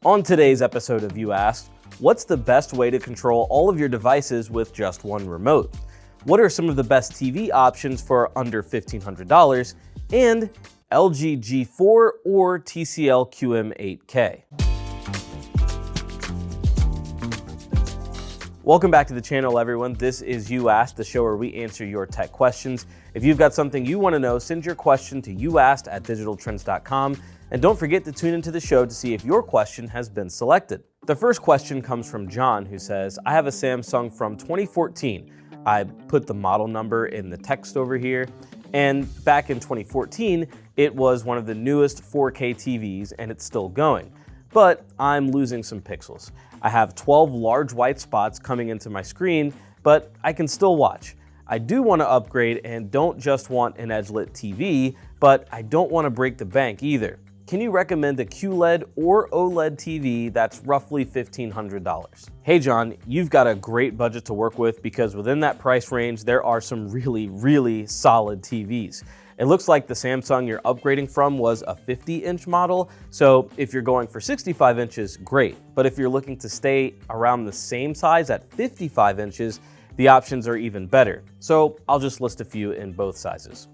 On today's episode of You Asked, what's the best way to control all of your devices with just one remote? What are some of the best TV options for under $1,500? And LG G4 or TCL QM8K? Welcome back to the channel, everyone. This is You Asked, the show where we answer your tech questions. If you've got something you want to know, send your question to youasked@digitaltrends.com. And don't forget to tune into the show to see if your question has been selected. The first question comes from John, who says, I have a Samsung from 2014. I put the model number in the text over here. And back in 2014, it was one of the newest 4K TVs, and it's still going. But I'm losing some pixels. I have 12 large white spots coming into my screen, but I can still watch. I do want to upgrade and don't just want an edge-lit TV, but I don't want to break the bank either. Can you recommend a QLED or OLED TV that's roughly $1,500? Hey John, you've got a great budget to work with because within that price range, there are some really solid TVs. It looks like the Samsung you're upgrading from was a 50-inch model, so if you're going for 65 inches, great. But if you're looking to stay around the same size at 55 inches, the options are even better. So I'll just list a few in both sizes.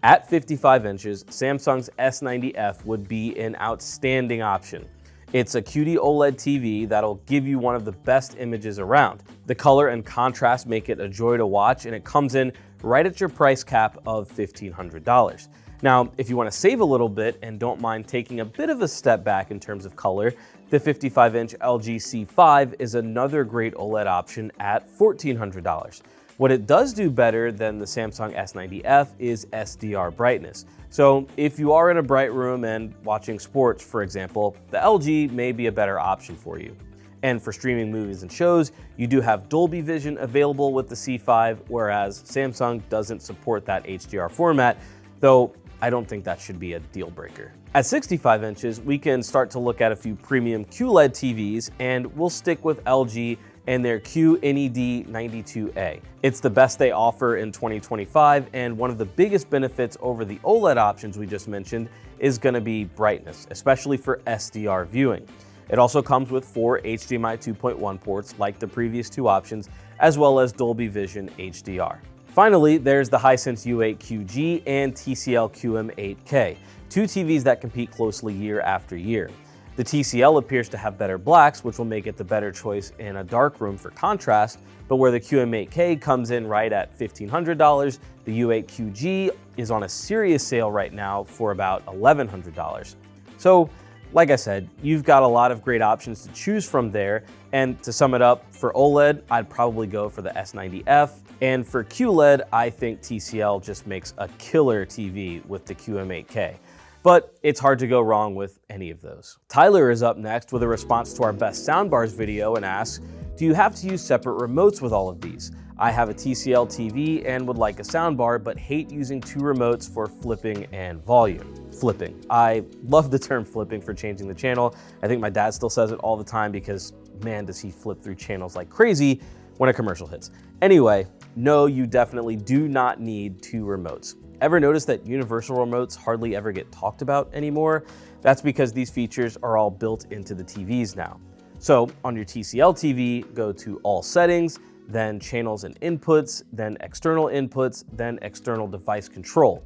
At 55 inches, Samsung's S90F would be an outstanding option. It's a QD OLED TV that'll give you one of the best images around. The color and contrast make it a joy to watch, and it comes in right at your price cap of $1,500. Now, if you want to save a little bit and don't mind taking a bit of a step back in terms of color, the 55-inch LG C5 is another great OLED option at $1,400. What it does do better than the Samsung S90F is SDR brightness. So if you are in a bright room and watching sports, for example, the LG may be a better option for you. And for streaming movies and shows, you do have Dolby Vision available with the C5, whereas Samsung doesn't support that HDR format, though I don't think that should be a deal breaker. At 65 inches, we can start to look at a few premium QLED TVs, and we'll stick with LG and their QLED 92A. It's the best they offer in 2025, and one of the biggest benefits over the OLED options we just mentioned is going to be brightness, especially for SDR viewing. It also comes with 4 HDMI 2.1 ports like the previous two options, as well as Dolby Vision HDR. Finally, there's the Hisense U8QG and TCL QM8K, two TVs that compete closely year after year. The TCL appears to have better blacks, which will make it the better choice in a dark room for contrast, but where the QM8K comes in right at $1,500, the U8QG is on a serious sale right now for about $1,100. So, like I said, you've got a lot of great options to choose from there, and to sum it up, for OLED, I'd probably go for the S90F, and for QLED, I think TCL just makes a killer TV with the QM8K. But it's hard to go wrong with any of those. Tyler is up next with a response to our best soundbars video and asks, do you have to use separate remotes with all of these? I have a TCL TV and would like a soundbar, but hate using two remotes for flipping and volume. Flipping. I love the term flipping for changing the channel. I think my dad still says it all the time because, man, does he flip through channels like crazy when a commercial hits. Anyway, no, you definitely do not need two remotes. Ever notice that universal remotes hardly ever get talked about anymore? That's because these features are all built into the TVs now. So on your TCL TV, go to All Settings, then Channels and Inputs, then External Inputs, then External Device Control.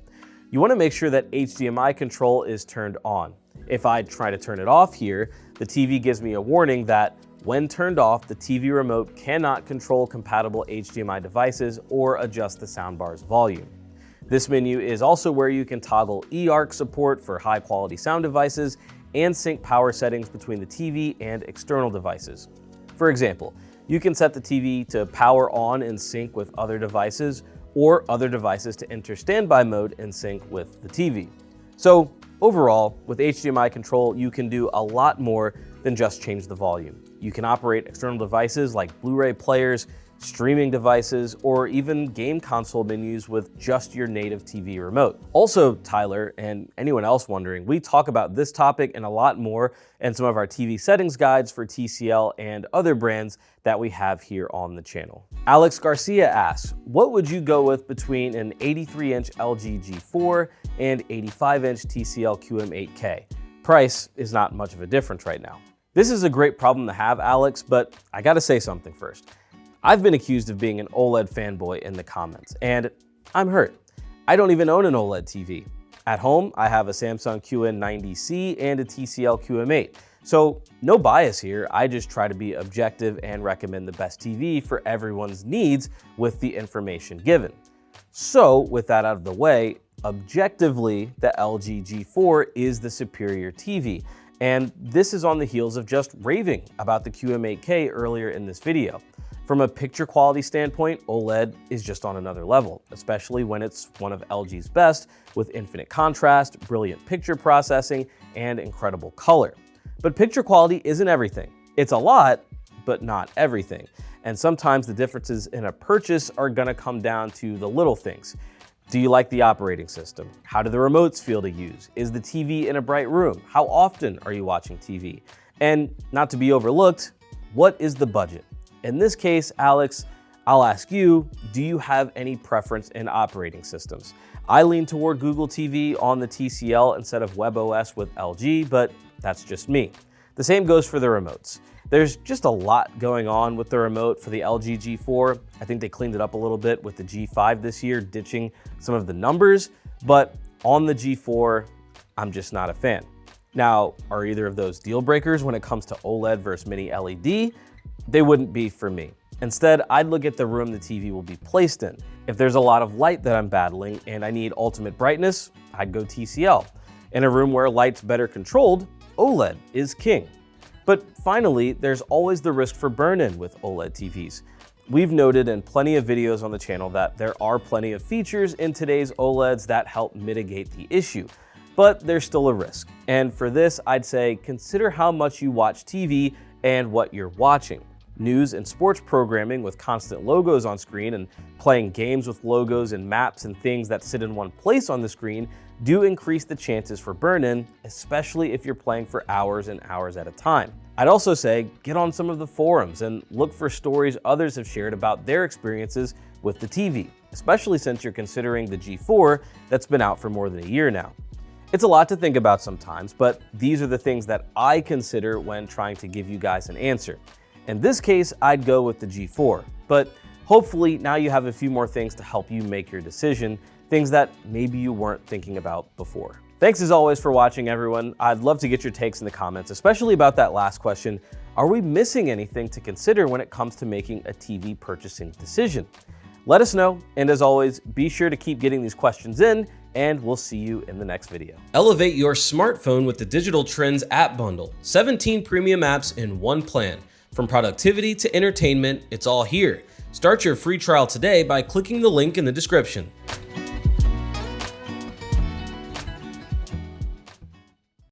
You want to make sure that HDMI control is turned on. If I try to turn it off here, the TV gives me a warning that when turned off, the TV remote cannot control compatible HDMI devices or adjust the soundbar's volume. This menu is also where you can toggle eARC support for high-quality sound devices and sync power settings between the TV and external devices. For example, you can set the TV to power on and sync with other devices, or other devices to enter standby mode and sync with the TV. So overall, with HDMI control, you can do a lot more than just change the volume. You can operate external devices like Blu-ray players, streaming devices, or even game console menus with just your native TV remote. Also, Tyler, and anyone else wondering, we talk about this topic and a lot more in some of our TV settings guides for TCL and other brands that we have here on the channel. Alex Garcia asks, what would you go with between an 83-inch LG G4 and 85-inch TCL QM8K? Price is not much of a difference right now. This is a great problem to have, Alex, but I gotta say something first. I've been accused of being an OLED fanboy in the comments, and I'm hurt. I don't even own an OLED TV. At home, I have a Samsung QN90C and a TCL QM8. So no bias here, I just try to be objective and recommend the best TV for everyone's needs with the information given. So with that out of the way, objectively, the LG G4 is the superior TV. And this is on the heels of just raving about the QM8K earlier in this video. From a picture quality standpoint, OLED is just on another level, especially when it's one of LG's best with infinite contrast, brilliant picture processing, and incredible color. But picture quality isn't everything. It's a lot, but not everything. And sometimes the differences in a purchase are gonna come down to the little things. Do you like the operating system? How do the remotes feel to use? Is the TV in a bright room? How often are you watching TV? And not to be overlooked, what is the budget? In this case, Alex, I'll ask you, do you have any preference in operating systems? I lean toward Google TV on the TCL instead of WebOS with LG, but that's just me. The same goes for the remotes. There's just a lot going on with the remote for the LG G4. I think they cleaned it up a little bit with the G5 this year, ditching some of the numbers, but on the G4, I'm just not a fan. Now, are either of those deal breakers when it comes to OLED versus mini LED? They wouldn't be for me. Instead, I'd look at the room the TV will be placed in. If there's a lot of light that I'm battling and I need ultimate brightness, I'd go TCL. In a room where light's better controlled, OLED is king. But finally, there's always the risk for burn-in with OLED TVs. We've noted in plenty of videos on the channel that there are plenty of features in today's OLEDs that help mitigate the issue, but there's still a risk. And for this, I'd say consider how much you watch TV and what you're watching. News and sports programming with constant logos on screen and playing games with logos and maps and things that sit in one place on the screen do increase the chances for burn-in, especially if you're playing for hours and hours at a time. I'd also say get on some of the forums and look for stories others have shared about their experiences with the TV, especially since you're considering the G4 that's been out for more than a year now. It's a lot to think about sometimes, but these are the things that I consider when trying to give you guys an answer. In this case, I'd go with the G4, but hopefully now you have a few more things to help you make your decision, things that maybe you weren't thinking about before. Thanks as always for watching, everyone. I'd love to get your takes in the comments, especially about that last question. Are we missing anything to consider when it comes to making a TV purchasing decision? Let us know, and as always, be sure to keep getting these questions in, and we'll see you in the next video. Elevate your smartphone with the Digital Trends app bundle. 17 premium apps in one plan. From productivity to entertainment, it's all here. Start your free trial today by clicking the link in the description.